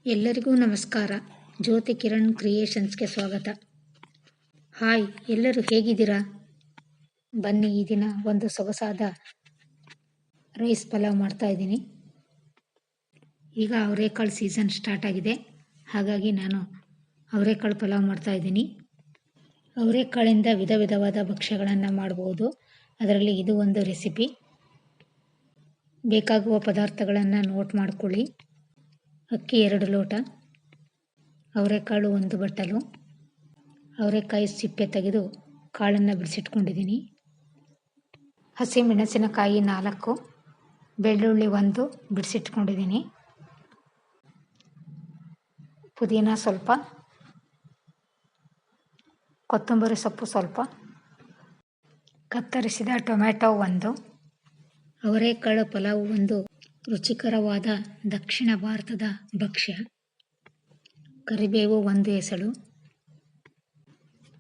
ಎಲ್ಲರಿಗೂ ನಮಸ್ಕಾರ. ಜ್ಯೋತಿ ಕಿರಣ್ ಕ್ರಿಯೇಷನ್ಸ್ಗೆ ಸ್ವಾಗತ. ಹಾಯ್, ಎಲ್ಲರೂ ಹೇಗಿದ್ದೀರಾ? ಬನ್ನಿ, ಈ ದಿನ ಒಂದು ಸೊಗಸಾದ ರೈಸ್ ಪಲಾವ್ ಮಾಡ್ತಾ ಇದ್ದೀನಿ. ಈಗ ಅವರೆಕಾಳು ಸೀಸನ್ ಸ್ಟಾರ್ಟ್ ಆಗಿದೆ, ಹಾಗಾಗಿ ನಾನು ಅವರೆಕಾಳು ಪಲಾವ್ ಮಾಡ್ತಾ ಇದ್ದೀನಿ. ಅವರೆಕಾಳಿಂದ ವಿಧ ವಿಧವಾದ ಭಕ್ಷ್ಯಗಳನ್ನು ಮಾಡಬಹುದು. ಅದರಲ್ಲಿ ಇದು ಒಂದು ರೆಸಿಪಿ. ಬೇಕಾಗುವ ಪದಾರ್ಥಗಳನ್ನು ನೋಟ್ ಮಾಡಿಕೊಳ್ಳಿ. ಅಕ್ಕಿ 2 ಲೋಟ, ಅವರೆಕಾಳು 1 ಬಟ್ಟಲು, ಅವರೆಕಾಯಿ ಸಿಪ್ಪೆ ತೆಗೆದು ಕಾಳನ್ನು ಬಿಡಿಸಿಟ್ಕೊಂಡಿದ್ದೀನಿ. ಹಸಿಮೆಣಸಿನಕಾಯಿ 4, ಬೆಳ್ಳುಳ್ಳಿ 1 ಬಿಡಿಸಿಟ್ಕೊಂಡಿದ್ದೀನಿ. ಪುದೀನ ಸ್ವಲ್ಪ, ಕೊತ್ತಂಬರಿ ಸೊಪ್ಪು ಸ್ವಲ್ಪ, ಕತ್ತರಿಸಿದ ಟೊಮ್ಯಾಟೊ 1. ಅವರೆಕಾಳು ಪಲಾವ್ ಒಂದು ರುಚಿಕರವಾದ ದಕ್ಷಿಣ ಭಾರತದ ಭಕ್ಷ್ಯ. ಕರಿಬೇವು 1 ಎಸಳು,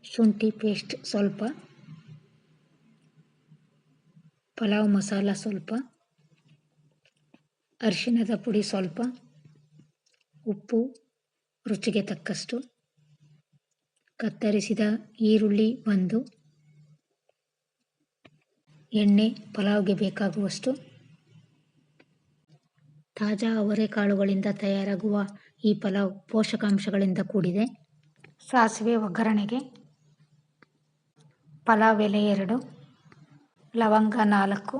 ಶುಂಠಿ ಪೇಸ್ಟ್ ಸ್ವಲ್ಪ, ಪಲಾವ್ ಮಸಾಲ ಸ್ವಲ್ಪ, ಅರಿಶಿಣದ ಪುಡಿ ಸ್ವಲ್ಪ, ಉಪ್ಪು ರುಚಿಗೆ ತಕ್ಕಷ್ಟು, ಕತ್ತರಿಸಿದ ಈರುಳ್ಳಿ 1, ಎಣ್ಣೆ ಪಲಾವ್ಗೆ ಬೇಕಾಗುವಷ್ಟು. ತಾಜಾ ಅವರೆಕಾಳುಗಳಿಂದ ತಯಾರಾಗುವ ಈ ಪಲಾವ್ ಪೋಷಕಾಂಶಗಳಿಂದ ಕೂಡಿದೆ. ಸಾಸಿವೆ ಒಗ್ಗರಣೆಗೆ: ಪಲಾವ್ ಎಲೆ 2, ಲವಂಗ 4,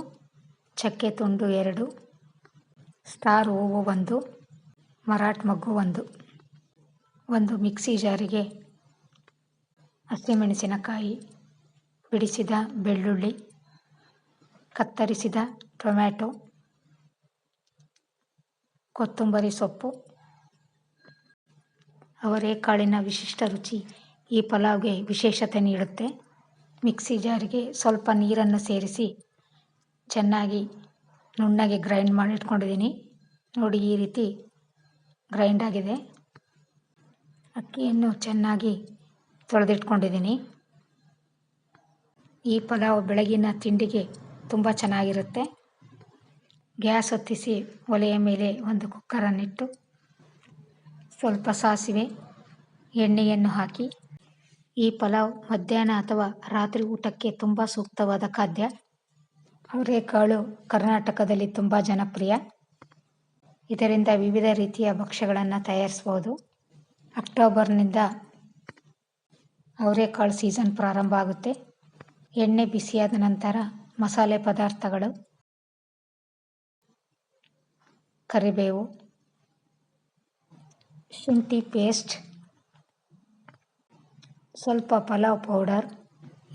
ಚಕ್ಕೆ ತುಂಡು 2, ಸ್ಟಾರ್ ಹೂವು 1, ಮರಾಠ ಮೊಗ್ಗು 1. ಒಂದು ಮಿಕ್ಸಿ ಜಾರಿಗೆ ಹಸಿಮೆಣಸಿನಕಾಯಿ, ಬಿಡಿಸಿದ ಬೆಳ್ಳುಳ್ಳಿ, ಕತ್ತರಿಸಿದ ಟೊಮ್ಯಾಟೊ, ಕೊತ್ತಂಬರಿ ಸೊಪ್ಪು. ಅವರೆಕಾಳಿನ ವಿಶಿಷ್ಟ ರುಚಿ ಈ ಪಲಾವ್ಗೆ ವಿಶೇಷತೆ ನೀಡುತ್ತೆ. ಮಿಕ್ಸಿ ಜಾರಿಗೆ ಸ್ವಲ್ಪ ನೀರನ್ನು ಸೇರಿಸಿ ಚೆನ್ನಾಗಿ ನುಣ್ಣಗೆ ಗ್ರೈಂಡ್ ಮಾಡಿಟ್ಕೊಂಡಿದ್ದೀನಿ. ನೋಡಿ, ಈ ರೀತಿ ಗ್ರೈಂಡ್ ಆಗಿದೆ. ಅಕ್ಕಿಯನ್ನು ಚೆನ್ನಾಗಿ ತೊಳೆದಿಟ್ಕೊಂಡಿದ್ದೀನಿ. ಈ ಪಲಾವ್ ಬೆಳಗಿನ ತಿಂಡಿಗೆ ತುಂಬ ಚೆನ್ನಾಗಿರುತ್ತೆ. ಗ್ಯಾಸ್ ಹೊತ್ತಿಸಿ ಒಲೆಯ ಮೇಲೆ ಒಂದು ಕುಕ್ಕರನ್ನಿಟ್ಟು ಸ್ವಲ್ಪ ಸಾಸಿವೆ, ಎಣ್ಣೆಯನ್ನು ಹಾಕಿ. ಈ ಪಲಾವ್ ಮಧ್ಯಾಹ್ನ ಅಥವಾ ರಾತ್ರಿ ಊಟಕ್ಕೆ ತುಂಬ ಸೂಕ್ತವಾದ ಖಾದ್ಯ. ಅವರೆಕಾಳು ಕರ್ನಾಟಕದಲ್ಲಿ ತುಂಬ ಜನಪ್ರಿಯ. ಇದರಿಂದ ವಿವಿಧ ರೀತಿಯ ಭಕ್ಷ್ಯಗಳನ್ನು ತಯಾರಿಸ್ಬೋದು. ಅಕ್ಟೋಬರ್ನಿಂದ ಅವರೆಕಾಳು ಸೀಸನ್ ಪ್ರಾರಂಭ ಆಗುತ್ತೆ. ಎಣ್ಣೆ ಬಿಸಿಯಾದ ನಂತರ ಮಸಾಲೆ ಪದಾರ್ಥಗಳು: ಕರಿಬೇವು, ಶುಂಠಿ ಪೇಸ್ಟ್, ಸ್ವಲ್ಪ ಪಲಾವ್ ಪೌಡರ್.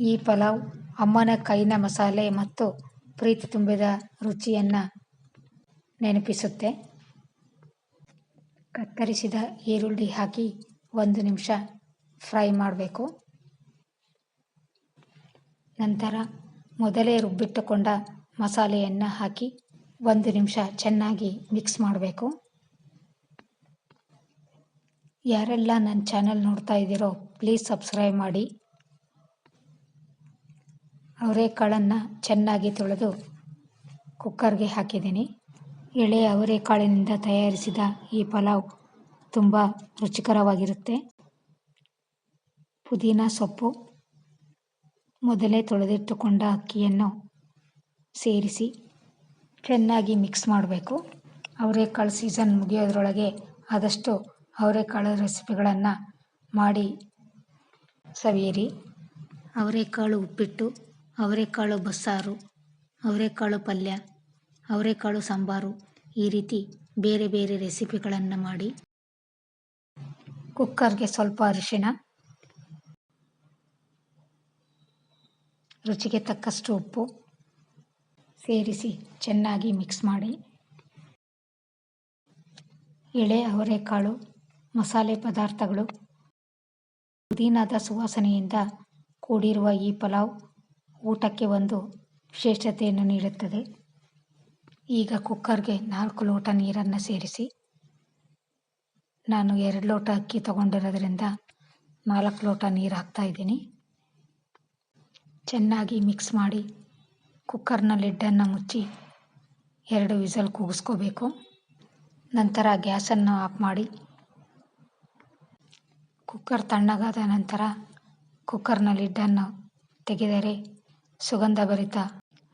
ಈ ಪಲಾವ್ ಅಮ್ಮನ ಕೈನ ಮಸಾಲೆ ಮತ್ತು ಪ್ರೀತಿ ತುಂಬಿದ ರುಚಿಯನ್ನು ನೆನಪಿಸುತ್ತೆ. ಕತ್ತರಿಸಿದ ಈರುಳ್ಳಿ ಹಾಕಿ 1 ನಿಮಿಷ ಫ್ರೈ ಮಾಡಬೇಕು. ನಂತರ ಮೊದಲೇ ರುಬ್ಬಿಟ್ಟುಕೊಂಡ ಮಸಾಲೆಯನ್ನು ಹಾಕಿ 1 ನಿಮಿಷ ಚೆನ್ನಾಗಿ ಮಿಕ್ಸ್ ಮಾಡಬೇಕು. ಯಾರೆಲ್ಲ ನನ್ನ ಚಾನಲ್ ನೋಡ್ತಾ ಇದ್ದೀರೋ ಪ್ಲೀಸ್ ಸಬ್ಸ್ಕ್ರೈಬ್ ಮಾಡಿ. ಅವರೆಕಾಳನ್ನು ಚೆನ್ನಾಗಿ ತೊಳೆದು ಕುಕ್ಕರ್ಗೆ ಹಾಕಿದ್ದೀನಿ. ಎಳೆ ಅವರೆಕಾಳಿನಿಂದ ತಯಾರಿಸಿದ ಈ ಪಲಾವ್ ತುಂಬ ರುಚಿಕರವಾಗಿರುತ್ತೆ. ಪುದೀನ ಸೊಪ್ಪು, ಮೊದಲೇ ತೊಳೆದಿಟ್ಟುಕೊಂಡ ಅಕ್ಕಿಯನ್ನು ಸೇರಿಸಿ ಚೆನ್ನಾಗಿ ಮಿಕ್ಸ್ ಮಾಡಬೇಕು. ಅವರೆಕಾಳು ಸೀಸನ್ ಮುಗಿಯೋದ್ರೊಳಗೆ ಆದಷ್ಟು ಅವರೆಕಾಳು ರೆಸಿಪಿಗಳನ್ನು ಮಾಡಿ ಸವಿಯಿರಿ. ಅವರೆಕಾಳು ಉಪ್ಪಿಟ್ಟು, ಅವರೆಕಾಳು ಬಸ್ಸಾರು, ಅವರೆಕಾಳು ಪಲ್ಯ, ಅವರೆಕಾಳು ಸಾಂಬಾರು, ಈ ರೀತಿ ಬೇರೆ ಬೇರೆ ರೆಸಿಪಿಗಳನ್ನು ಮಾಡಿ. ಕುಕ್ಕರ್ಗೆ ಸ್ವಲ್ಪ ಅರಿಶಿಣ, ರುಚಿಗೆ ತಕ್ಕಷ್ಟು ಉಪ್ಪು ಸೇರಿಸಿ ಚೆನ್ನಾಗಿ ಮಿಕ್ಸ್ ಮಾಡಿ. ಎಳೆ ಅವರೆಕಾಳು, ಮಸಾಲೆ ಪದಾರ್ಥಗಳು, ಪುದೀನದ ಸುವಾಸನೆಯಿಂದ ಕೂಡಿರುವ ಈ ಪಲಾವ್ ಊಟಕ್ಕೆ ಒಂದು ವಿಶೇಷತೆಯನ್ನು ನೀಡುತ್ತದೆ. ಈಗ ಕುಕ್ಕರ್ಗೆ 4 ಲೋಟ ನೀರನ್ನು ಸೇರಿಸಿ. ನಾನು 2 ಲೋಟ ಅಕ್ಕಿ ತಗೊಂಡಿರೋದ್ರಿಂದ 4 ಲೋಟ ನೀರು ಹಾಕ್ತಾ ಇದ್ದೀನಿ. ಚೆನ್ನಾಗಿ ಮಿಕ್ಸ್ ಮಾಡಿ ಕುಕ್ಕರ್ನ ಲಿಡ್ಡನ್ನು ಮುಚ್ಚಿ 2 ವಿಸಲ್ ಕೂಗಿಸ್ಕೋಬೇಕು. ನಂತರ ಗ್ಯಾಸನ್ನು ಆಫ್ ಮಾಡಿ ಕುಕ್ಕರ್ ತಣ್ಣಗಾದ ನಂತರ ಕುಕ್ಕರ್ನ ಲಿಡ್ಡನ್ನು ತೆಗೆದರೆ ಸುಗಂಧಭರಿತ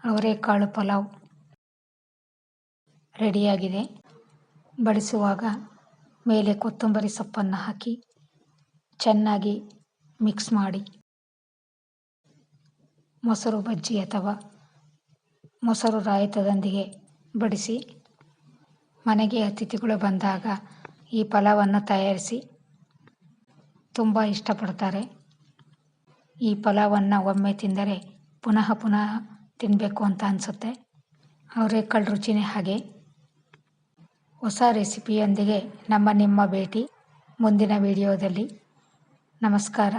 ಅವರೆಕಾಳು ಪಲಾವ್ ರೆಡಿಯಾಗಿದೆ. ಬಡಿಸುವಾಗ ಮೇಲೆ ಕೊತ್ತಂಬರಿ ಸೊಪ್ಪನ್ನು ಹಾಕಿ ಚೆನ್ನಾಗಿ ಮಿಕ್ಸ್ ಮಾಡಿ ಮೊಸರು ಬಜ್ಜಿ ಅಥವಾ ಮೊಸರು ರಾಯತದೊಂದಿಗೆ ಬಡಿಸಿ. ಮನೆಗೆ ಅತಿಥಿಗಳು ಬಂದಾಗ ಈ ಪಲಾವನ್ನು ತಯಾರಿಸಿ ತುಂಬ ಇಷ್ಟಪಡ್ತಾರೆ. ಈ ಪಲಾವನ್ನು ಒಮ್ಮೆ ತಿಂದರೆ ಪುನಃ ಪುನಃ ತಿನ್ನಬೇಕು ಅಂತ ಅನಿಸುತ್ತೆ. ಅವರೆಕಾಳು ರುಚಿನೇ ಹಾಗೆ. ಹೊಸ ರೆಸಿಪಿಯೊಂದಿಗೆ ನಿಮ್ಮ ಭೇಟಿ ಮುಂದಿನ ವಿಡಿಯೋದಲ್ಲಿ. ನಮಸ್ಕಾರ.